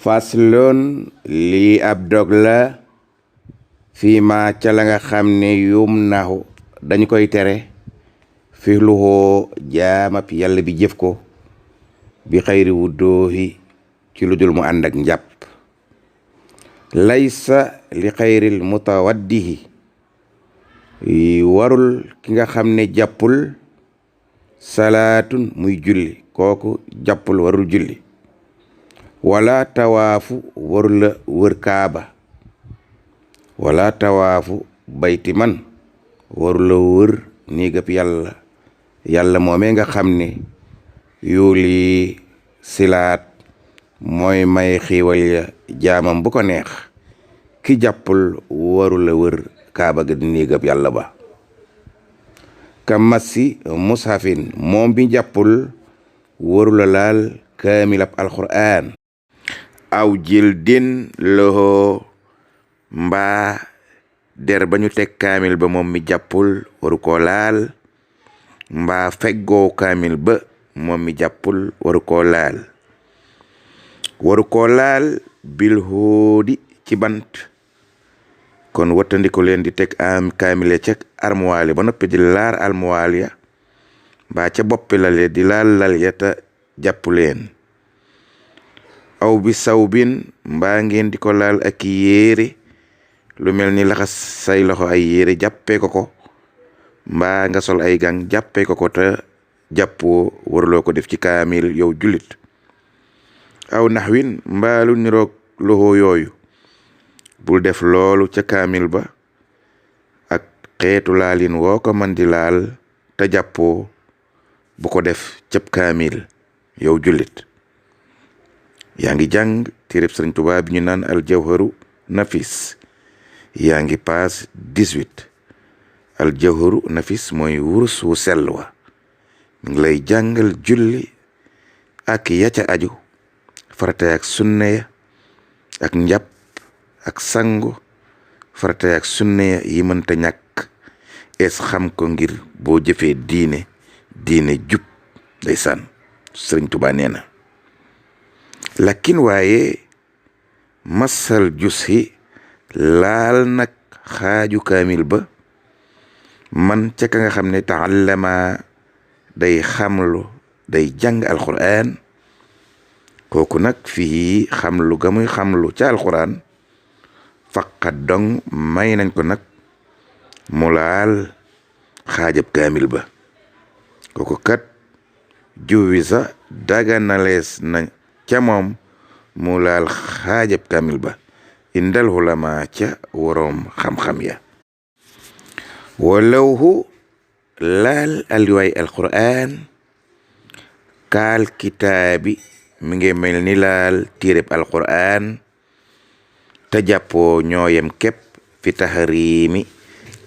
faslun lii ab dog la fii ma ca la nga xam ne yum naxu dañ koy tere fi luxoo jaamab yàlla bi jëf ko bi xayri wuddoohi ci lu dul mu ànd ak njàpp laysa li xayril mutawaddihi warul ki nga xam ne jàppul salaatun muy julli kooku jàppul warul julli wala tawaafu warul la wër kaaba wala tawaafu bayti man warul la wër néegab yàlla moomee nga xam ne yuuli silaat mooy may xiiwal ya jaamam bu ko neex ki jàppul warul la wër kaaba ga di néegab yàlla ba ka massi mushafin moom bi jàppul warul la laal kaamilab alquran aw jildin loxo mbaa der ba ñu teg kaamil ba moom mi jàppul waru koo laal mbaa feggoo kaamil ba moom mi jàppul waru koo laal bil hóodi ci bant kon wattandiku leen di teg am kaamile ca armuwaal ba noppi di laal armuwaal ya mbaa ca boppi lale di laal lal ya ta jàpp leen aw bi sawbin mbaa ngeen di ko laal ak yéere lu mel ni laxas say loxo ay yéere jàppee ko mbaa nga sol ay gang jàppee ko te jàppoo waruloo ko def ci kaamil yow jullit aw naxwin mbaa lu niroog loxo yooyu bul def loolu ca kaamil ba ak xeetu laalin woo ko man di laal te jàppoo bu ko def cëb kaamil yow jullit yaa ngi jàng téereb Sëriñ Tuubaa bi ñu naan al jawharu nafis yaa ngi paas 18 al jawharu nafis mooy wurus wu sell wa mi ngi lay jàngal julli ak ya ca aju farata ak sunna ya ak njàpp ak sangu farata ak sunna ya yi mënta ñàkk es xam ko ngir boo jëfee diine jub ndeysaan Sëriñ Tuubaa nee na lakin waaye masal jusi laal nag xaaju kaamil ba man ca ka nga xam ne taallama day xamlu day jàng alquran kooku nag fii xamlu ga muy xamlu ca alquran faqat dong may nañ ko nag mu laal xaajab kaamil ba kooku kat juwi sa daganalees na ca moom mu laal xaajab kaamil ba indal hulama ca woroom xam-xam ya walawhu laal alliwaay alquran kaal kitaabi mi ngi mel ni laal téereb alquran te jàppoo ñooyem képp fi taxariimi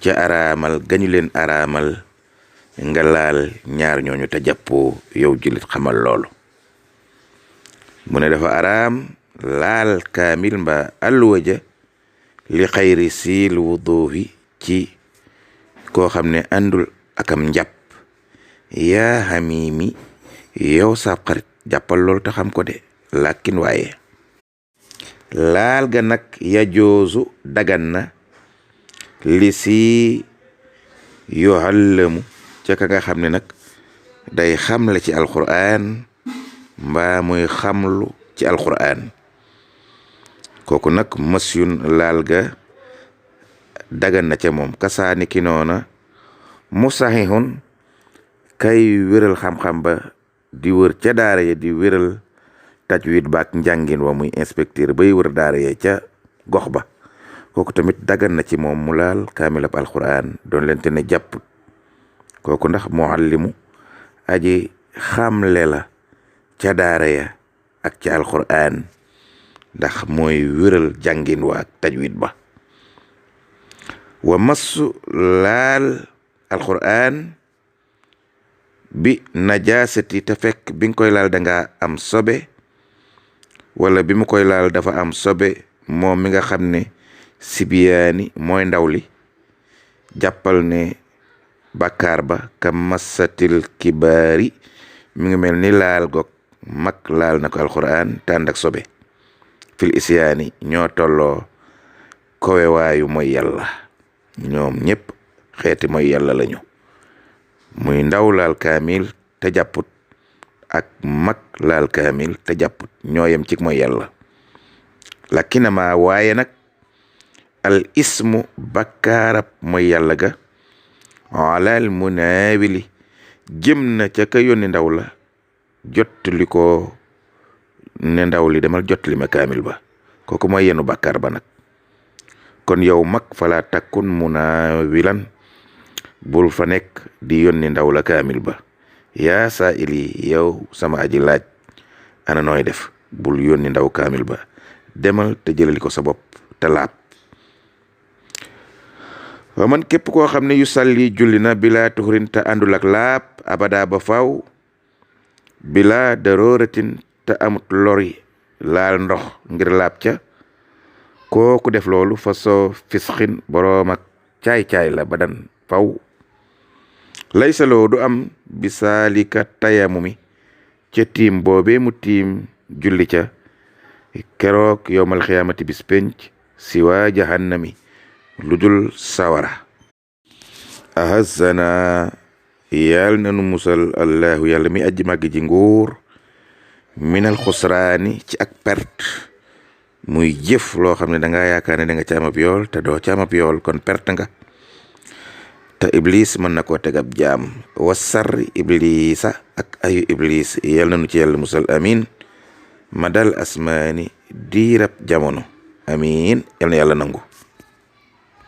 ca araamal gañu leen araamal nga laal ñaar ñooñu te jàppoo yow jullit xamal loolu mu ne dafa araam laal kaamil mba alluwaja li xayri siil wuduhi ci koo xam ne àndul akam njàpp yaa xamimi yow saab xarit jàppal loolu te xam ko de lakin waaye laal ga nag ya joosu dagan na li si yoxallamu ca ka nga xam ne nag day xamle ci alquran mbaa muy xamlu ci alquran kooku nag masyun laal ga dagan na ca moom kasaani ki noona musahihun kay wéral xam-xam ba di wër ca daara ya di wéral tajwid baak njàngin wa muy inspecteur bay wër daara ya ca gox ba kooku tamit dagan na ci moom mu laal kaamilab alquran doon leen te ne jàpp kooku ndax muallimu aji xamle la ca daara ya ak ca alquran ndax mooy wéral jàngin wa ak tajwid ba wa massu laal alquran bi najasati te fekk bi nga koy laal danga am sobe wala bi mu koy laal dafa am sobe moom mi nga xam ne sibiyaani mooy ndaw li jàppal ne bàkkaar ba ka massatil kibaari mi ngi mel ni laal gog mag laal na ko alquran tànd ak sobe fil isyaani ñoo tolloo kowewaayu mooy yàlla ñoom ñëpp xeeti mooy yàlla lañu muy ndaw laal kaamil te jàpput ak mag laal kaamil te jàpput ñoo yem ci mooy yàlla lakinama waaye nag al ismu bakkaarab mooy yàlla ga alal munaawili jëm na ca ka yónni ndaw la jottali ko ne ndaw li demal jottali ma kaamil ba kooku mooy yenu bàkkaar ba nag kon yow mag fala takkun munaawilan bul fa nekk di yónni ndaw la kaamil ba yaa saa ili yow sama aji laaj ana nooy def bul yónni ndaw kaamil ba demal te jëlali ko sa bopp te laab wa man képp koo xam ne yu salli julli na bila tuxurin te àndul ak laab abada ba faw bila darooratin te amut lori laal ndox ngir laab ca kooku def loolu fa soo fisxin boroom ak caay-caay la ba dan faw laysa loo du am bisaalika tayamumi ca tiim boobee mu tiim julli ca keroog yowmal xiyaamati bis penc siwa jahannami lu dul sawara ahazana yàlla nanu musal allahu yàlla mi aji màgg ji nguur minal xusraani ci ak perte muy jëf loo xam ne da nga yaakaar ne da nga caamab yool te doo caamab yool kon perte nga te iblis mën na koo teg ab jaam wasar iblisa ak ayu iblis yàlla nanu ci yàlla musal amin madal asmaani diirab jamono amin yal na yàlla nangu